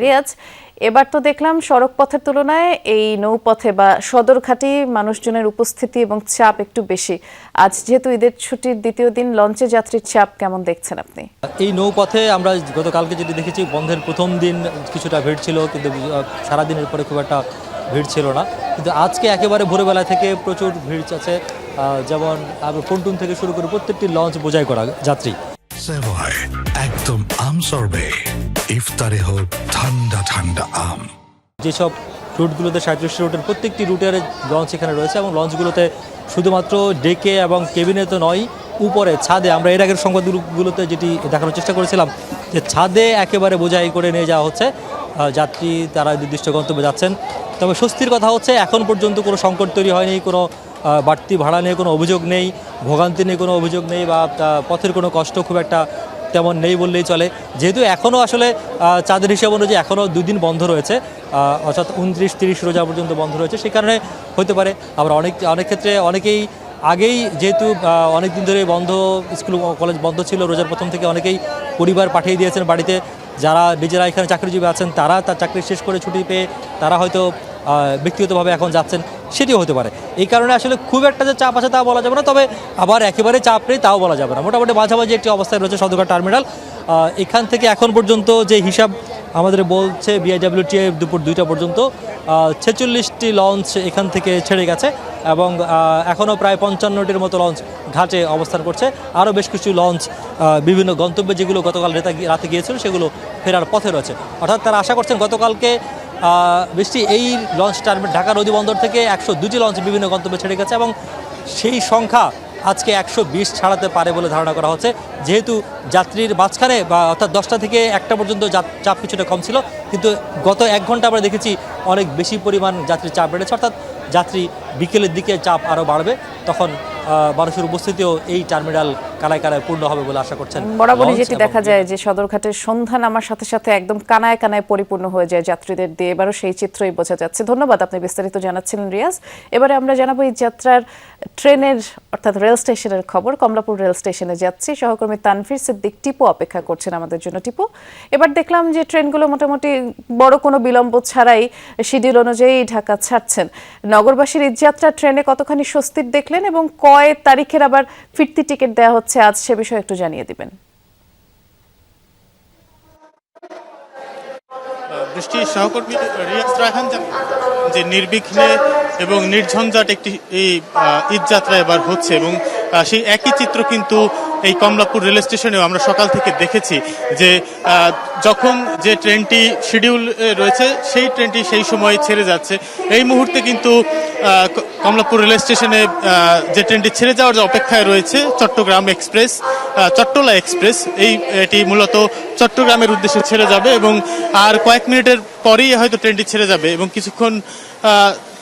রিয়াজ, এবার তো দেখলাম সড়ক পথের তুলনায় এই নৌপথে বা সদরঘাটে মানুষজনের উপস্থিতি এবং চাপ একটু বেশি। আজ যেহেতু ঈদের ছুটির দ্বিতীয় দিন, লঞ্চে যাত্রীর চাপ কেমন দেখছেন আপনি? এই নৌপথে আমরা গতকালকে যেটি দেখেছি, বন্ধের প্রথম দিন কিছুটা ভিড় ছিল, কিন্তু সারাদিনের পরে খুব একটা ভিড় ছিল না। কিন্তু আজকে একেবারে ভোরবেলা থেকে প্রচুর ভিড় আছে। যেমন পন্টুন থেকে শুরু করে প্রত্যেকটি লঞ্চ বোঝাই করা যাত্রী। সেভয় একদম আম সরবে, ইফতারে হোক ঠান্ডা ঠান্ডা আম। যেসব রুটগুলোতে 37 রুটের প্রত্যেকটি রুটের লঞ্চ এখানে রয়েছে, এবং লঞ্চগুলোতে শুধুমাত্র ডেকে এবং কেবিনে তো নয়, উপরে ছাদে আমরা এর আগের সংবাদগুলোতে যেটি দেখানোর চেষ্টা করেছিলাম যে ছাদে একেবারে বোঝাই করে নিয়ে যাওয়া হচ্ছে যাত্রী, তারা নির্দিষ্ট গন্তব্যে যাচ্ছেন। তবে স্বস্তির কথা হচ্ছে এখন পর্যন্ত কোনো সংকট তৈরি হয়নি, কোনো বাড়তি ভাড়া নিয়ে কোনো অভিযোগ নেই, ভোগান্তি নিয়ে কোনো অভিযোগ নেই, বা পথের কোনো কষ্ট খুব একটা তেমন নেই বললেই চলে। যেহেতু এখনও আসলে চাঁদের হিসাব অনুযায়ী এখনও 2 দিন বন্ধ রয়েছে, অর্থাৎ 29-30 রোজা পর্যন্ত বন্ধ রয়েছে, সেই কারণে হতে পারে। আবার অনেক ক্ষেত্রে অনেকেই আগেই যেহেতু অনেক দিন ধরে বন্ধ, স্কুল কলেজ বন্ধ ছিল, রোজার প্রথম থেকে অনেকেই পরিবার পাঠিয়ে দিয়েছেন বাড়িতে। যারা নিজেরা এখানে চাকরিজীবী আছেন, তারা তার চাকরি শেষ করে ছুটি পেয়ে তারা হয়তো ব্যক্তিগতভাবে এখন যাচ্ছেন, সেটিও হতে পারে। এই কারণে আসলে খুব একটা যে চাপ আছে তা বলা যাবে না, তবে আবার একেবারে চাপ নেই তাও বলা যাবে না। মোটামুটি মাঝামাঝি একটি অবস্থায় রয়েছে সদরঘাট টার্মিনাল। এখান থেকে এখন পর্যন্ত যে হিসাব আমাদের বলছে বিআইডব্লিউটিএ, দুপুর 2টা পর্যন্ত 46টি লঞ্চ এখান থেকে ছেড়ে গেছে, এবং এখনও প্রায় 55টির মতো লঞ্চ ঘাটে অবস্থান করছে। আরও বেশ কিছু লঞ্চ বিভিন্ন গন্তব্যে, যেগুলো গতকাল রাতে গিয়েছিল, সেগুলো ফেরার পথে রয়েছে। অর্থাৎ তারা আশা করছেন গতকালকে বৃষ্টি এই লঞ্চ টার্মিনাল ঢাকা নদী বন্দর থেকে 102টি লঞ্চ বিভিন্ন গন্তব্যে ছেড়ে গেছে, এবং সেই সংখ্যা আজকে 120 ছাড়াতে পারে বলে ধারণা করা হচ্ছে। যেহেতু যাত্রীর মাঝখানে বা অর্থাৎ 10টা থেকে 1টা পর্যন্ত চাপ কিছুটা কম ছিল, কিন্তু গত 1 ঘন্টা আমরা দেখেছি অনেক বেশি পরিমাণ যাত্রীর চাপ বেড়েছে। অর্থাৎ যাত্রী বিকেলের দিকে চাপ আরও বাড়বে, তখন মানুষের উপস্থিতিও এই টার্মিনাল কানায় কানায় পূর্ণ হবে বলে আশা করছেন। বরাবরই যেটি দেখা যায় যে সদরঘাটের সন্ধ্যা নামার সাথে সাথে একদম কানায় কানায় পরিপূর্ণ হয়ে যায় যাত্রীদের দিয়ে, এবারও সেই চিত্রই বোঝা যাচ্ছে। ধন্যবাদ, আপনি বিস্তারিত জানাচ্ছিলেন রিয়াজ। এবারে আমরা জানাবো এই যাত্রার ট্রেনের অর্থাৎ রেল স্টেশনের খবর। কমলাপুর রেল স্টেশনে যাচ্ছি, সহকর্মী তানফির সিদ্দিক টিপু অপেক্ষা করছেন আমাদের জন্য। টিপু, এবার দেখলাম যে ট্রেনগুলো মোটামুটি বড় কোনো বিলম্ব ছাড়াই শিডিউল অনুযায়ী ঢাকা ছাড়ছেন। নগরবাসীর ঈদ যাত্রা ট্রেনে কতখানি স্বস্তির দেখলেন, এবং কয় তারিখের আবার ফিরতি টিকিট দেওয়া হচ্ছে আজ, সে বিষয়ে একটু জানিয়ে দিবেন। বৃষ্টি, সহকর্মী রিয়াজ রায়হান যে নির্বিঘ্নে এবং নির্ঝঞ্ঝাট একটি এই ঈদ যাত্রা এবার হচ্ছে, এবং সেই একই চিত্র কিন্তু এই কমলাপুর রেল স্টেশনেও আমরা সকাল থেকে দেখেছি যে যখন যে ট্রেনটি শিডিউল রয়েছে সেই ট্রেনটি সেই সময় ছেড়ে যাচ্ছে। এই মুহূর্তে কিন্তু কমলাপুর রেল স্টেশনে যে ট্রেনটি ছেড়ে যাওয়ার যে অপেক্ষায় রয়েছে চট্টগ্রাম এক্সপ্রেস, চট্টলা এক্সপ্রেস, এটি মূলত চট্টগ্রামের উদ্দেশ্যে ছেড়ে যাবে, এবং আর কয়েক মিনিটের পরেই হয়তো ট্রেনটি ছেড়ে যাবে, এবং কিছুক্ষণ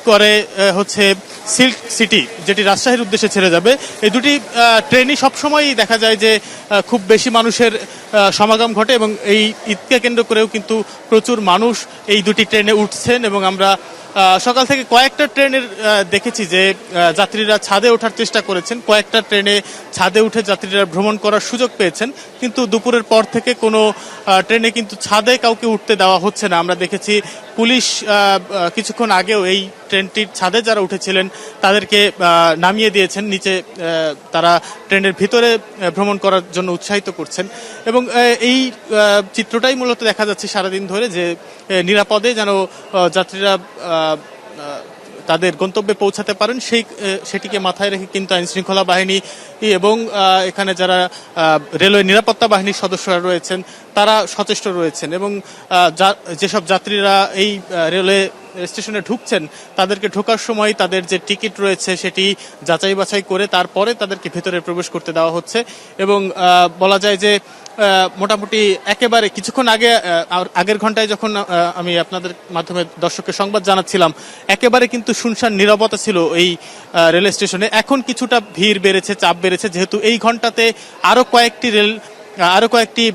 করে হচ্ছে সিল্ক সিটি, যেটি রাজশাহীর উদ্দেশ্যে ছেড়ে যাবে। এই দুটি ট্রেনই সবসময়ই দেখা যায় যে খুব বেশি মানুষের সমাগম ঘটে, এবং এই ঈদকে কেন্দ্র করেও কিন্তু প্রচুর মানুষ এই দুটি ট্রেনে উঠছেন। এবং আমরা সকাল থেকে কয়েকটা ট্রেনের দেখেছি যে যাত্রীরা ছাদে ওঠার চেষ্টা করেছেন, কয়েকটা ট্রেনে ছাদে উঠে যাত্রীরা ভ্রমণ করার সুযোগ পেয়েছেন, কিন্তু দুপুরের পর থেকে কোনো ট্রেনে কিন্তু ছাদে কাউকে উঠতে দেওয়া হচ্ছে না। আমরা দেখেছি পুলিশ কিছুক্ষণ আগেও এই ট্রেনটির ছাদে যারা উঠেছিলেন তাদেরকে নামিয়ে দিয়েছেন, নিচে তারা ট্রেনের ভিতরে ভ্রমণ করার জন্য উৎসাহিত করছেন। এবং এই চিত্রটাই মূলত দেখা যাচ্ছে সারাদিন ধরে, যে নিরাপদে যেন যাত্রীরা তাদের গন্তব্যে পৌঁছাতে পারেন, সেটিকে মাথায় রেখে কিন্তু আইনশৃঙ্খলা বাহিনী এবং এখানে যারা রেলওয়ে নিরাপত্তা বাহিনীর সদস্যরা রয়েছেন তারা সচেষ্ট রয়েছেন, এবং যেসব যাত্রীরা এই রেলওয়ে স্টেশনে ঢুকছেন তাদেরকে ঢোকার সময় তাদের যে টিকিট রয়েছে সেটি যাচাই বাছাই করে তারপরে তাদেরকে ভেতরে প্রবেশ করতে দেওয়া হচ্ছে। এবং বলা যায় যে মোটামুটি একেবারে কিছুক্ষণ আগের ঘন্টায় যখন আমি আপনাদের মাধ্যমে দর্শককে সংবাদ জানাচ্ছিলাম, একেবারে কিন্তু শুনশান নীরবতা ছিল এই রেল স্টেশনে। এখন কিছুটা ভিড় বেড়েছে, চাপ বেড়েছে, যেহেতু এই ঘন্টাতে আরো কয়েকটি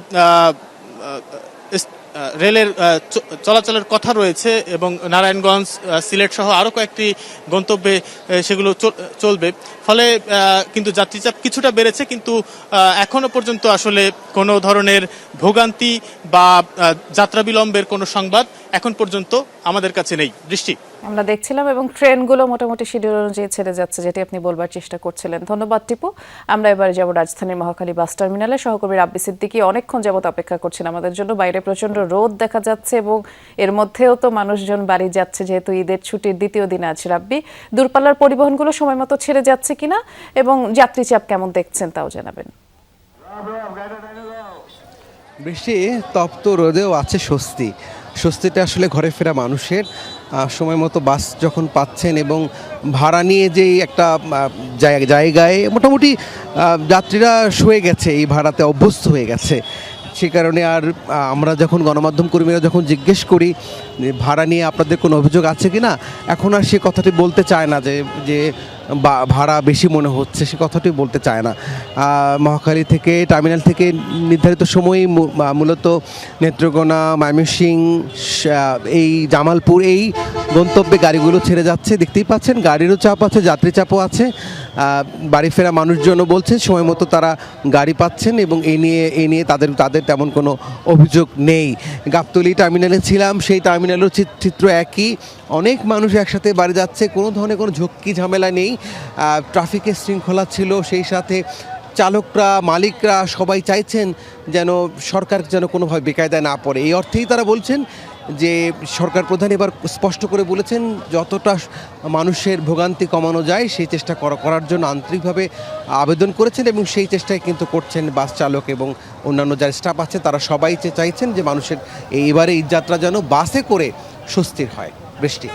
রেলের চলাচলের কথা রয়েছে, এবং নারায়ণগঞ্জ, সিলেট সহ আরও কয়েকটি গন্তব্যে সেগুলো চলবে। ফলে কিন্তু যাত্রীচাপ কিছুটা বেড়েছে, কিন্তু এখনো পর্যন্ত আসলে কোনো ধরনের ভোগান্তি বা যাত্রা বিলম্বের কোনো সংবাদ এখন পর্যন্ত আমাদের কাছে নেই। দৃষ্টি আমরা দেখছিলাম এবং ট্রেনগুলো মোটামুটি শিডিউল অনুযায়ী ছেড়ে যাচ্ছে, যেটি আপনি বলবার চেষ্টা করছিলেন। ধন্যবাদ টিপু। আমরা এবার যাব রাজধানীর মহাখালী বাস টার্মিনালে। সহকর্মী রাব্বি সিদ্দিকী অনেকক্ষণ যাবত অপেক্ষা করছেন আমাদের জন্য। বাইরে প্রচন্ড রোদ দেখা যাচ্ছে এবং এর মধ্যেও তো মানুষজন বাড়ি যাচ্ছে, যেহেতু ঈদের ছুটির দ্বিতীয় দিনে আছে। রাব্বি, দূরপাল্লার পরিবহনগুলো সময় মতো ছেড়ে যাচ্ছে কিনা এবং যাত্রী চাপ কেমন দেখছেন তাও জানাবেন। বৃষ্টি তপ্ত রোদেও আছে স্বস্তি। স্বস্তিটা আসলে ঘরে ফেরা মানুষের সময় মতো বাস যখন পাচ্ছেন এবং ভাড়া নিয়ে যেই একটা জায়গায় মোটামুটি যাত্রীরা শুয়ে গেছে, এই ভাড়াতে অভ্যস্ত হয়ে গেছে। সে কারণে আর আমরা যখন গণমাধ্যম কর্মীরা যখন জিজ্ঞেস করি ভাড়া নিয়ে আপনাদের কোনো অভিযোগ আছে কি না, এখন আর সে কথাটি বলতে চায় না যে ভাড়া বেশি মনে হচ্ছে, সে কথাটি বলতে চায় না। মহাখালী থেকে টার্মিনাল থেকে নির্ধারিত সময় মূলত নেত্রকোনা, ময়মনসিংহ, এই জামালপুর এই গন্তব্যে গাড়িগুলো ছেড়ে যাচ্ছে। দেখতেই পাচ্ছেন গাড়িরও চাপ আছে, যাত্রী চাপও আছে। বাড়ি ফেরা মানুষজনও বলছেন সময় মতো তারা গাড়ি পাচ্ছেন এবং এই নিয়ে তাদের তেমন কোনো অভিযোগ নেই। গাবতলী টার্মিনালে ছিলাম, সেই টার্মিনালের চিত্র একই। অনেক মানুষ একসাথে বাড়ি যাচ্ছে, কোনো ধরনের কোনো ঝক্কি ঝামেলা নেই। ট্রাফিকের শৃঙ্খলা ছিল, সেই সাথে চালকরা, মালিকরা সবাই চাইছেন যেন সরকার যেন কোনোভাবে বেকায়দায় না পড়ে। এই অর্থেই তারা বলছেন যে সরকার প্রধান এবার স্পষ্ট করে বলেছেন যতটা মানুষের ভোগান্তি কমানো যায় সেই চেষ্টা করার জন্য আন্তরিকভাবে আবেদন করেছেন এবং সেই চেষ্টাই কিন্তু করছেন বাস চালক এবং অন্যান্য যারা স্টাফ আছে। তারা সবাই চাইছেন যে মানুষের এইবারে ঈদযাত্রা যেন বাসে করে স্বস্তির হয়। বৃষ্টি।